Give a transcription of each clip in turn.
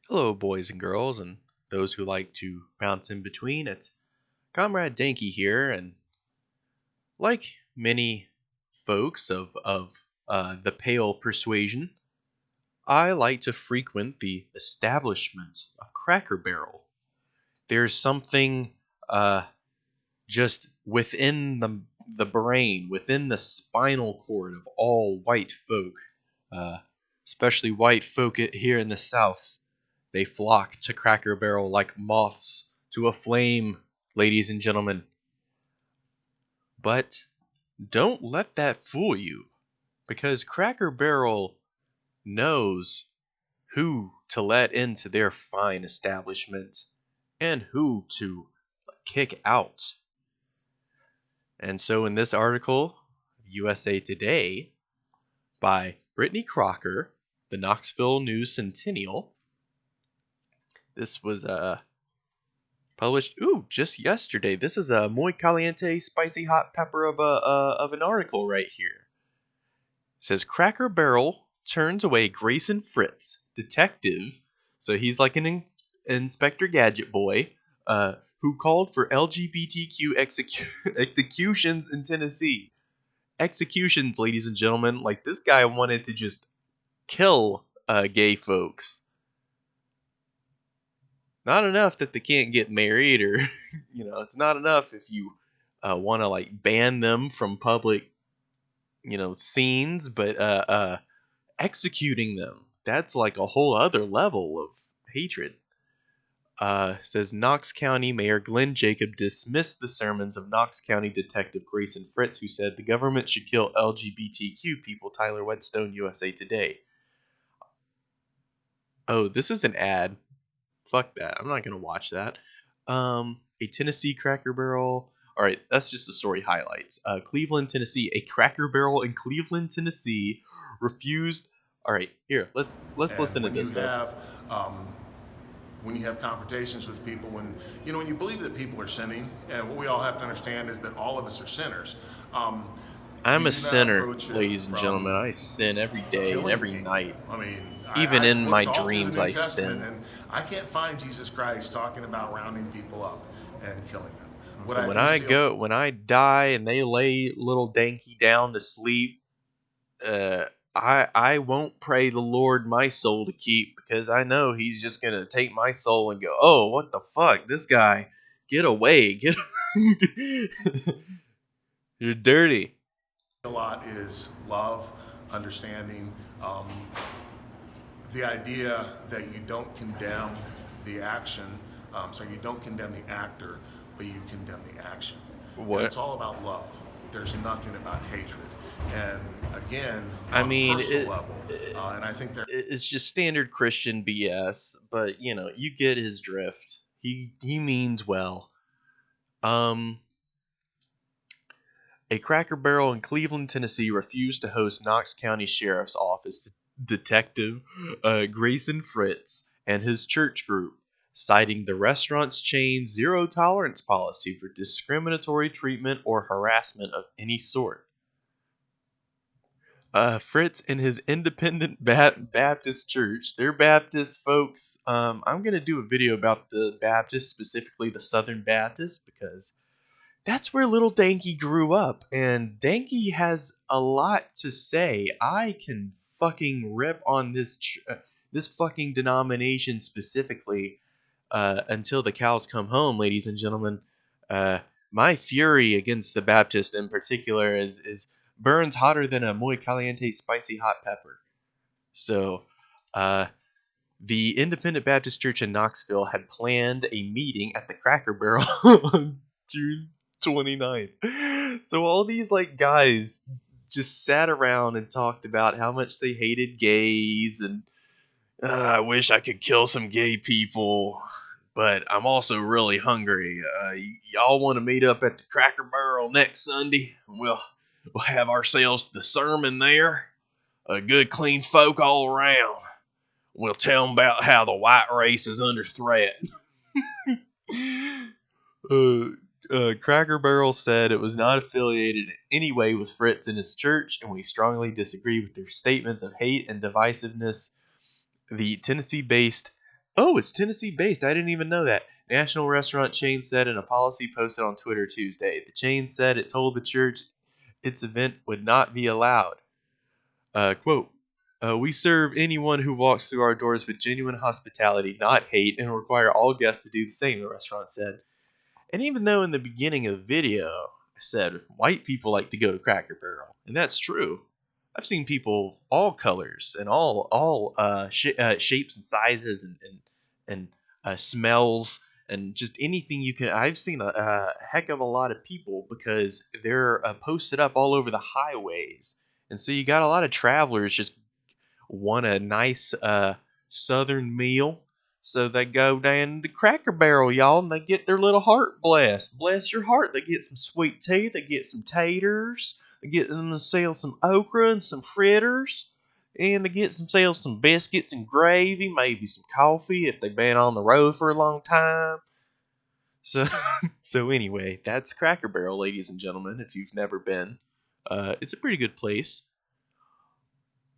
Hello, boys and girls, and those who like to bounce in between. It's Comrade Dankey here, and like many folks of the pale persuasion, I like to frequent the establishment of Cracker Barrel. There's something uh, just within the brain, within the spinal cord of all white folk, uh, especially white folk here in the South. They flock to Cracker Barrel like moths to a flame, ladies and gentlemen. But don't let that fool you, because Cracker Barrel knows who to let into their fine establishment and who to kick out. And so, in this article, USA Today, by Brittany Crocker, the Knoxville News Centennial, this was published just yesterday. This is a muy caliente spicy hot pepper of an article right here. It says Cracker Barrel turns away Grayson Fritts, detective, so he's like an Inspector Gadget boy, who called for LGBTQ executions in Tennessee. Executions, ladies and gentlemen. Like, this guy wanted to just kill gay folks. Not enough that they can't get married, or it's not enough if you want to like ban them from public scenes, but executing them, that's like a whole other level of hatred. Says Knox County Mayor Glenn Jacob dismissed the sermons of Knox County Detective Grayson Fritts, who said the government should kill LGBTQ people. Tyler Whetstone, USA Today. Oh, this is an ad. Fuck that. I'm not gonna watch that. A Tennessee Cracker Barrel. All right, that's just the story highlights. Cleveland, Tennessee. A Cracker Barrel in Cleveland, Tennessee, refused. All right, here. Let's And listen to when you this though. have when you have confrontations with people, when you believe that people are sinning, and what we all have to understand is that all of us are sinners. Um, I'm you a do not sinner, approach it ladies and gentlemen. from I sin every day and killing every people. night. I mean, Even I've in my looked all through the dreams, New I Testament, sin. and I can't find Jesus Christ talking about rounding people up and killing them. What And I do see, when I die and they lay little Danky down to sleep, I won't pray the Lord my soul to keep, because I know He's just gonna take my soul and go, oh, what the fuck, this guy, get away, get, you're dirty. a lot is love, understanding, the idea that you don't condemn the action, so you don't condemn the actor, but you condemn the action. And What? it's all about love. There's nothing about hatred. And again, I on a mean, personal level, and I think there it's just standard Christian BS, but you get his drift. He means well. Um, A Cracker Barrel in Cleveland, Tennessee refused to host Knox County Sheriff's Office Detective Grayson Fritts and his church group, citing the restaurant's chain's zero tolerance policy for discriminatory treatment or harassment of any sort. Fritz and his independent Baptist church, they're Baptist folks. I'm going to do a video about the Baptist, specifically the Southern Baptist, because that's where little Dankey grew up, and Dankey has a lot to say. I can fucking rip on this fucking denomination specifically until the cows come home, ladies and gentlemen. Uh, my fury against the Baptist in particular is burns hotter than a muy caliente spicy hot pepper. So, uh, the Independent Baptist Church in Knoxville had planned a meeting at the Cracker Barrel on June 29th. So all these like guys just sat around and talked about how much they hated gays, and I wish I could kill some gay people, but I'm also really hungry. Y'all want to meet up at the Cracker Barrel next Sunday? We'll have ourselves the sermon there. A good clean folk all around. We'll tell them about how the white race is under threat. uh, Cracker Barrel said it was not affiliated in any way with Fritz and his church, and we strongly disagree with their statements of hate and divisiveness. The Tennessee-based Oh, it's Tennessee based. I didn't even know that. National restaurant chain said in a policy posted on Twitter Tuesday. The chain said it told the church its event would not be allowed. Quote, we serve anyone who walks through our doors with genuine hospitality, not hate, and require all guests to do the same, the restaurant said. And even though in the beginning of the video I said white people like to go to Cracker Barrel, and that's true. I've seen people all colors and all shapes and sizes and smells and just anything you can. I've seen a heck of a lot of people because they're posted up all over the highways, and so you got a lot of travelers just want a nice southern meal. So they go down to Cracker Barrel, y'all, and they get their little heart blessed. Bless your heart. They get some sweet tea. They get some taters. They get them to sell some okra and some fritters. And they get sell some biscuits and gravy, maybe some coffee if they've been on the road for a long time. So, so anyway, that's Cracker Barrel, ladies and gentlemen. If you've never been, it's a pretty good place.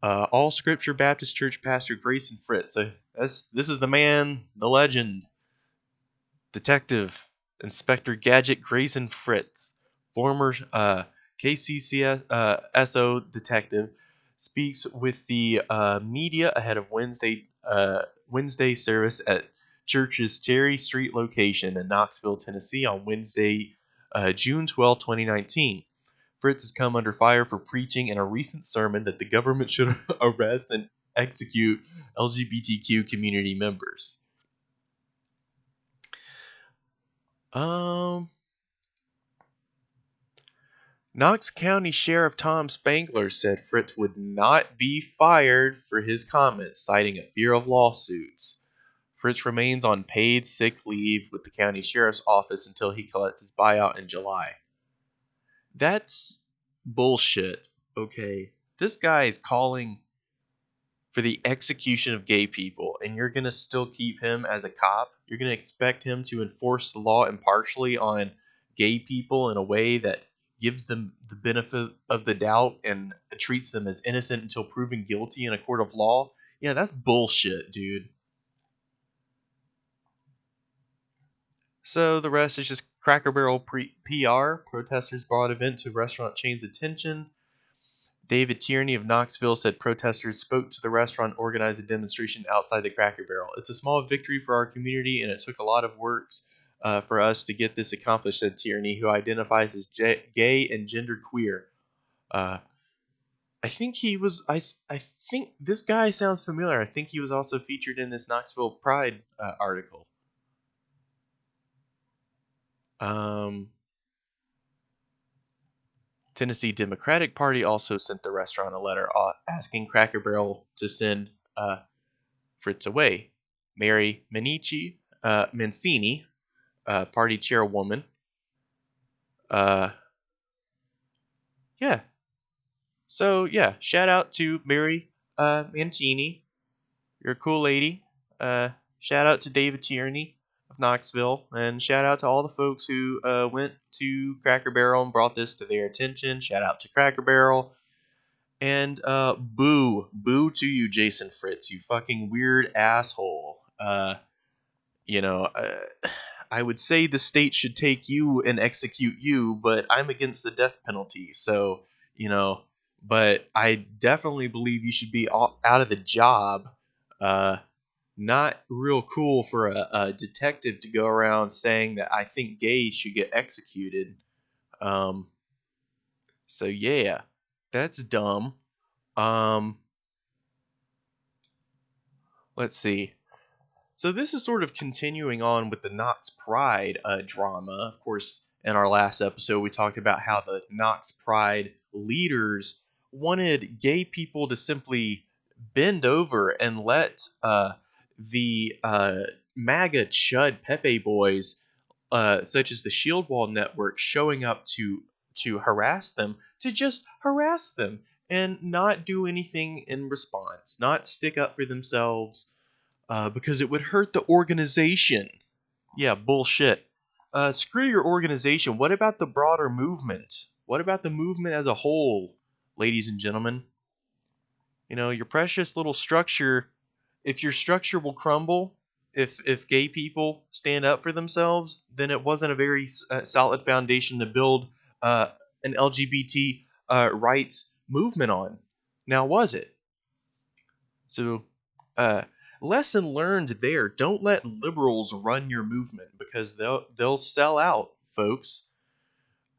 All Scripture Baptist Church pastor Grayson Fritts. So this is the man, the legend, Detective Inspector Gadget Grayson Fritts, former KCCSO detective, speaks with the media ahead of Wednesday service at church's Cherry Street location in Knoxville, Tennessee, on Wednesday, June 12, 2019. Fritz has come under fire for preaching in a recent sermon that the government should arrest and execute LGBTQ community members. Knox County Sheriff Tom Spangler said Fritz would not be fired for his comments, citing a fear of lawsuits. Fritz remains on paid sick leave with the county sheriff's office until he collects his buyout in July. That's bullshit, okay? This guy is calling for the execution of gay people, and you're going to still keep him as a cop? You're going to expect him to enforce the law impartially on gay people in a way that gives them the benefit of the doubt and treats them as innocent until proven guilty in a court of law? Yeah, that's bullshit, dude. So the rest is just Cracker Barrel PR. Protesters brought event to restaurant chain's attention. David Tierney of Knoxville said protesters spoke to the restaurant and organized a demonstration outside the Cracker Barrel. It's a small victory for our community, and it took a lot of work for us to get this accomplished, said Tierney, who identifies as gay and genderqueer. I think he was. I think this guy sounds familiar. I think he was also featured in this Knoxville Pride article. Tennessee Democratic Party also sent the restaurant a letter asking Cracker Barrel to send Fritz away. Mary Mancini, party chairwoman, yeah. So yeah, shout out to Mary Mancini. You're a cool lady. Shout out to David Tierney of Knoxville, and shout out to all the folks who went to Cracker Barrel and brought this to their attention. Shout out to Cracker Barrel. And boo to you, Jason Fritz, you fucking weird asshole. I would say the state should take you and execute you, but I'm against the death penalty. So, but I definitely believe you should be out of the job. Not real cool for a detective to go around saying that I think gays should get executed. So yeah, that's dumb. Let's see. So this is sort of continuing on with the Knox Pride drama. Of course, in our last episode, we talked about how the Knox Pride leaders wanted gay people to simply bend over and let the MAGA chud Pepe boys, such as the Shield Wall Network, showing up to harass them, to just harass them and not do anything in response, not stick up for themselves. Because it would hurt the organization. Yeah, bullshit. Screw your organization. What about the broader movement? What about the movement as a whole, ladies and gentlemen? Your precious little structure, if your structure will crumble, if gay people stand up for themselves, then it wasn't a very solid foundation to build uh, an LGBT rights movement on. Now, was it? So, uh, lesson learned there: don't let liberals run your movement because they'll sell out, folks.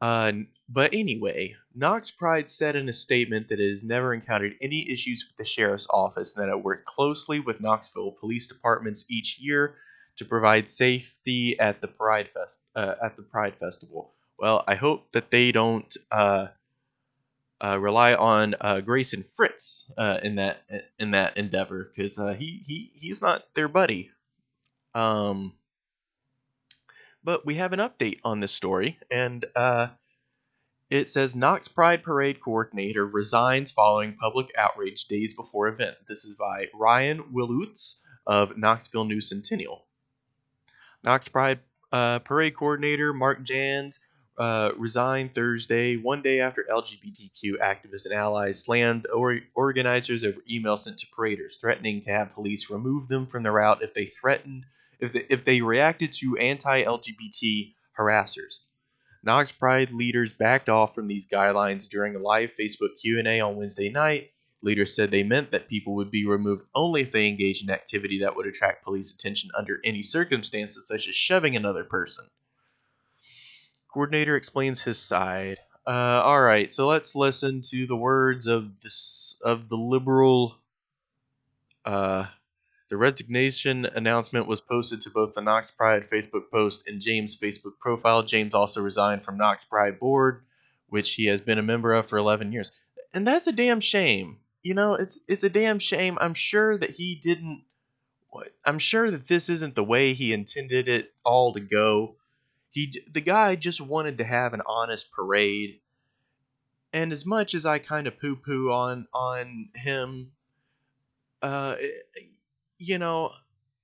But anyway, Knox Pride said in a statement that it has never encountered any issues with the sheriff's office and that it worked closely with Knoxville police departments each year to provide safety at the Pride Festival. Well, I hope that they don't rely on Grayson Fritts in that endeavor because he's not their buddy. Um, but we have an update on this story, and it says Knox Pride Parade coordinator resigns following public outrage days before event. This is by Ryan Willutz of Knoxville News Centennial. Knox Pride Parade coordinator Mark Jans resigned Thursday, one day after LGBTQ activists and allies slammed organizers over emails sent to paraders, threatening to have police remove them from the route if they reacted to anti-LGBT harassers. Knox Pride leaders backed off from these guidelines during a live Facebook Q&A on Wednesday night. Leaders said they meant that people would be removed only if they engaged in activity that would attract police attention under any circumstances, such as shoving another person. Coordinator explains his side. All right, so let's listen to the words of the liberal. The resignation announcement was posted to both the Knox Pride Facebook post and James' Facebook profile. James also resigned from Knox Pride board, which he has been a member of for 11 years. And that's a damn shame. You know, it's a damn shame. I'm sure that he didn't. I'm sure that this isn't the way he intended it all to go. The guy just wanted to have an honest parade. And as much as I kind of poo-poo on him, uh, you know,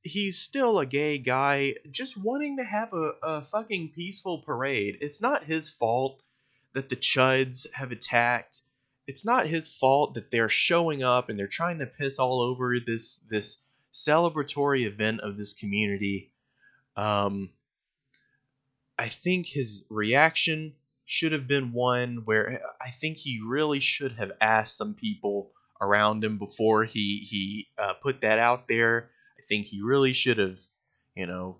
he's still a gay guy just wanting to have a fucking peaceful parade. It's not his fault that the chuds have attacked. It's not his fault that they're showing up and they're trying to piss all over this celebratory event of this community. I think his reaction should have been one where I think he really should have asked some people around him before he put that out there. I think he really should have, you know,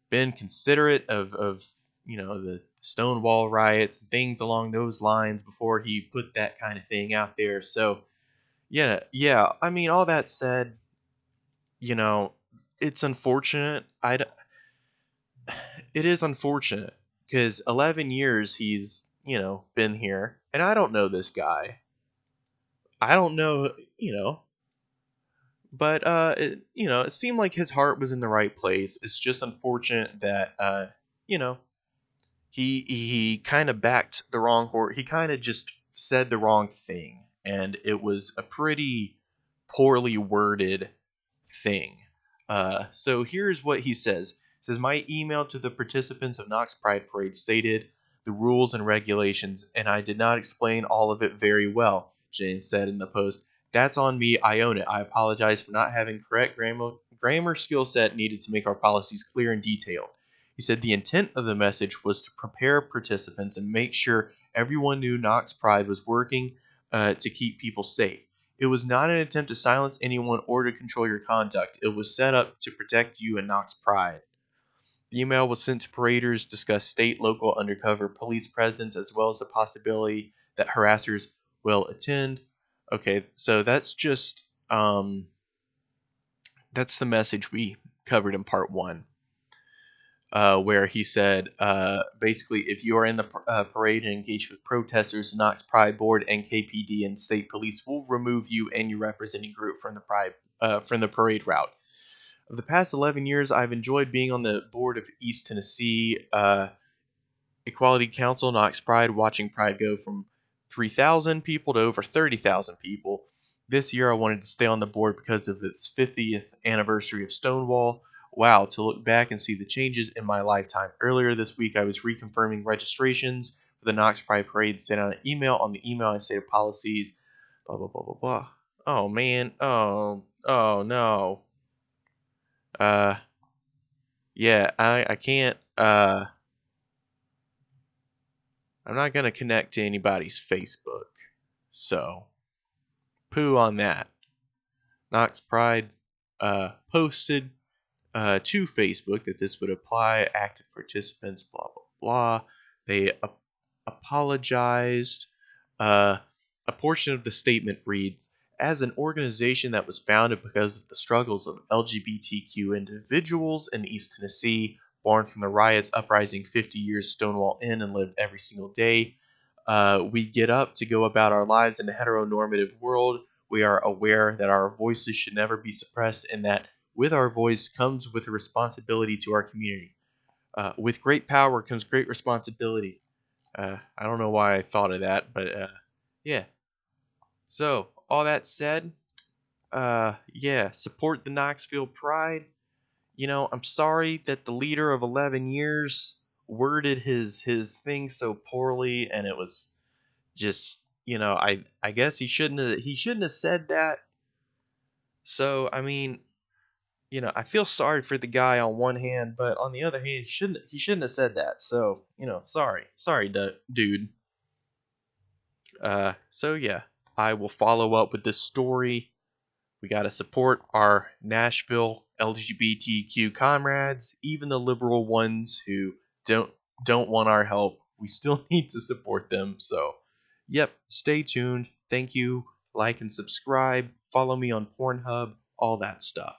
been considerate of the Stonewall riots and things along those lines before he put that kind of thing out there. So yeah. I mean, all that said, it's unfortunate. It is unfortunate because 11 years he's been here, and I don't know this guy. I don't know, but it seemed like his heart was in the right place. It's just unfortunate that you know he kind of backed the wrong horse. He kind of just said the wrong thing, and it was a pretty poorly worded thing. So here's what he says. He says, my email to the participants of Knox Pride Parade stated the rules and regulations, and I did not explain all of it very well, James said in the post. That's on me. I own it. I apologize for not having correct grammar skill set needed to make our policies clear and detailed. He said the intent of the message was to prepare participants and make sure everyone knew Knox Pride was working to keep people safe. It was not an attempt to silence anyone or to control your conduct. It was set up to protect you and Knox Pride. The email was sent to paraders, discussed state, local, undercover police presence, as well as the possibility that harassers will attend. Okay, so that's just that's the message we covered in part 1. Where he said, basically, if you are in the parade and engage with protesters, the Knox Pride Board, NKPD, and state police will remove you and your representing group from the parade route. Of the past 11 years, I've enjoyed being on the board of East Tennessee Equality Council, Knox Pride, watching Pride go from 3,000 people to over 30,000 people. This year, I wanted to stay on the board because of its 50th anniversary of Stonewall. Wow, to look back and see the changes in my lifetime. Earlier this week, I was reconfirming registrations for the Knox Pride Parade, sent out an email. On the email, I stated policies, blah, blah, blah, blah, blah. Oh, man. Oh, no. Yeah, I can't. I'm not gonna connect to anybody's Facebook, so poo on that. Knox Pride posted to Facebook that this would apply active participants, blah blah blah. They apologized. Uh, a portion of the statement reads, "As an organization that was founded because of the struggles of LGBTQ individuals in East Tennessee, born from the riots uprising 50 years Stonewall Inn and lived every single day, we get up to go about our lives in a heteronormative world. We are aware that our voices should never be suppressed and that with our voice comes with a responsibility to our community. With great power comes great responsibility." I don't know why I thought of that, but yeah. So, all that said, yeah, support the Knoxville Pride. I'm sorry that the leader of 11 years worded his thing so poorly, and it was just, I guess he shouldn't have said that. So, I mean, I feel sorry for the guy on one hand, but on the other hand, he shouldn't have said that. So, sorry, dude. So yeah, I will follow up with this story. We gotta support our Nashville LGBTQ comrades, even the liberal ones who don't don't want our help. We still need to support them. So, yep, stay tuned. Thank you. Like and subscribe. Follow me on Pornhub. All that stuff.